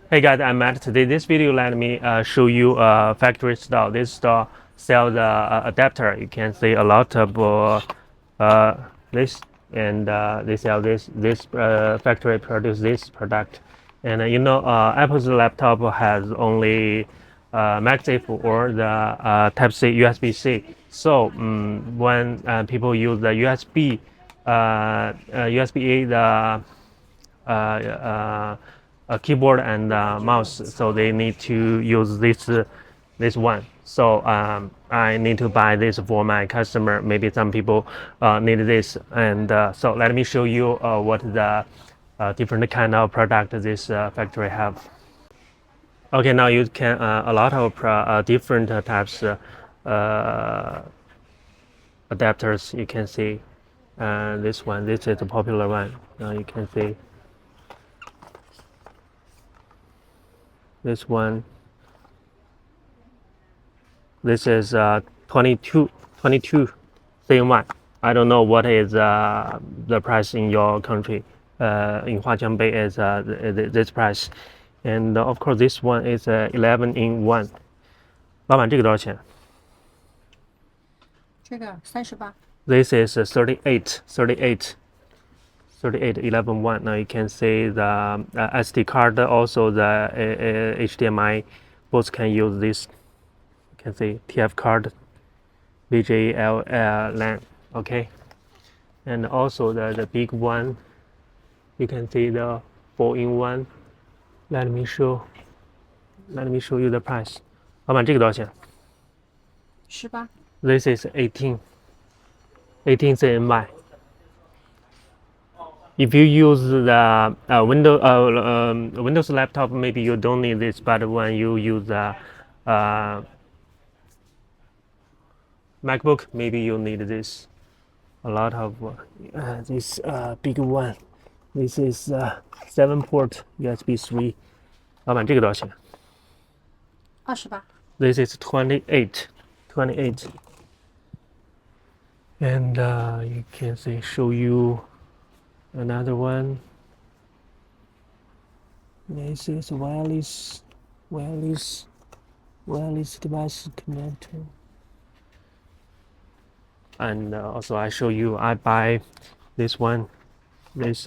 Hey guys, I'm Matt. Today, this video let me show you a factory store. This store sells the adapter. You can see a lot of this, and they sell this. This factory produce this product, and Apple's laptop has only MagSafe or the Type C USB-C. So when people use the USB-A, the a keyboard and mouse, so they need to use this one. So I need to buy this for my customer. Maybe some people need this, and so let me show you what the different kind of product this factory have. Okay, now you can a lot of different types adapters. You can see this one. This is a popular one. Now you can see this one. This is 22 CNY. I don't know what is the price in your country. In Huaqiangbei is this price, and of course this one is 11 in one. 老板，这个多少钱这个38，？This is 38, 11 one. Now you can see the SD card, also the HDMI, both can use this. You can see TF card, VGA LAN. Okay, and also the big one. You can see the 4-in-1. Let me show you the price. 老板，这个多少钱18，？This is 18 CNY. If you use the Windows laptop, maybe you don't need this. But when you use the MacBook, maybe you need this. A lot of this big one. This is 7-port USB 3. 老板，这个多少钱28，？This is 28. And you can see, show you another one. This is wireless device connector. And also I show you, I buy this one. This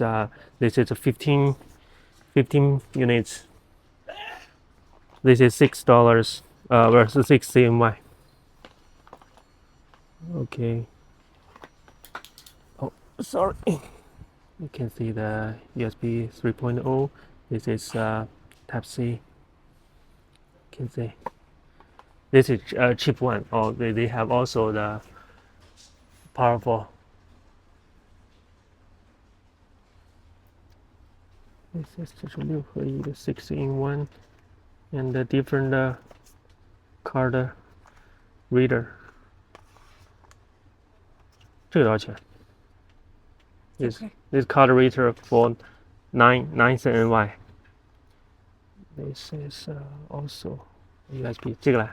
is a 15 units. This is $6 versus 6 CNY. Okay. Oh, sorry. You can see the USB 3.0. This is Type C. You can see. This is a cheap one. Oh, they have also the powerful. This is 6合一的 6-in-1 and the different card reader. 这个多少钱？This card reader for 9 CNY. This is also USB. 这个呢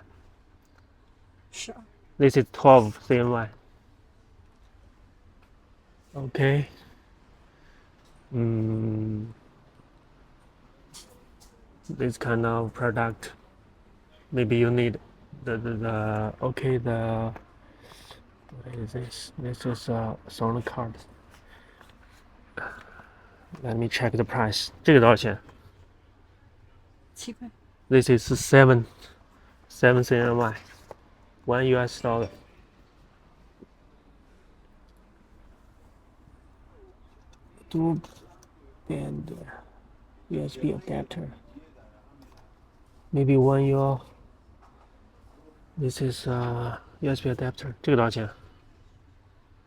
12， ？This is 12 CNY. Okay. This kind of product, maybe you need the okay, the what is this? This is sound card. Let me check the price. 这个多少钱7块， ？This is 7 CNY, $1. Dual band USB adapter. Maybe €1. This is USB adapter. 这个多少钱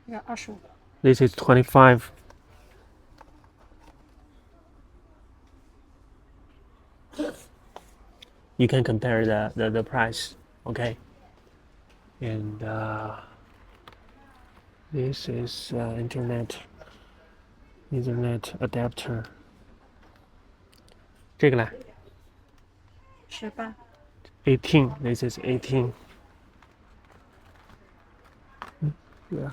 这个25， ？This is 25. You can compare the price, okay? And this is Ethernet adapter. 这个呢18， ？18. This is 18. Yeah.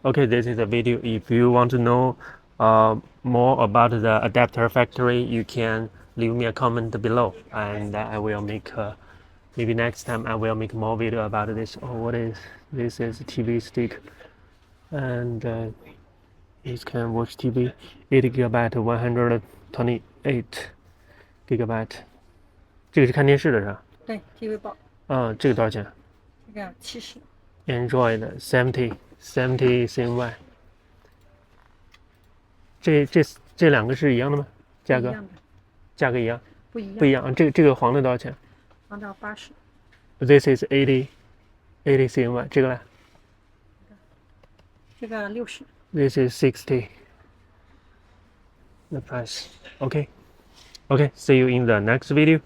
Okay, this is a video. If you want to know more about the adapter factory, you can leave me a comment below, and I will make maybe next time I will make more video about this. Oh, what is this? Is TV stick, and it can watch TV, 8 GB, 128 GB。这个是看电视的是吧？对，TV 包，这个多少钱这个70。 ？Android 70 CNY。这两个是一样的吗？价格不一样的，价格一样？不一样，不一样。这个黄的多少钱黄到80， ？This is 80 CNY。这个呢这个60。 ？This is 60. The price. Okay. Okay. See you in the next video.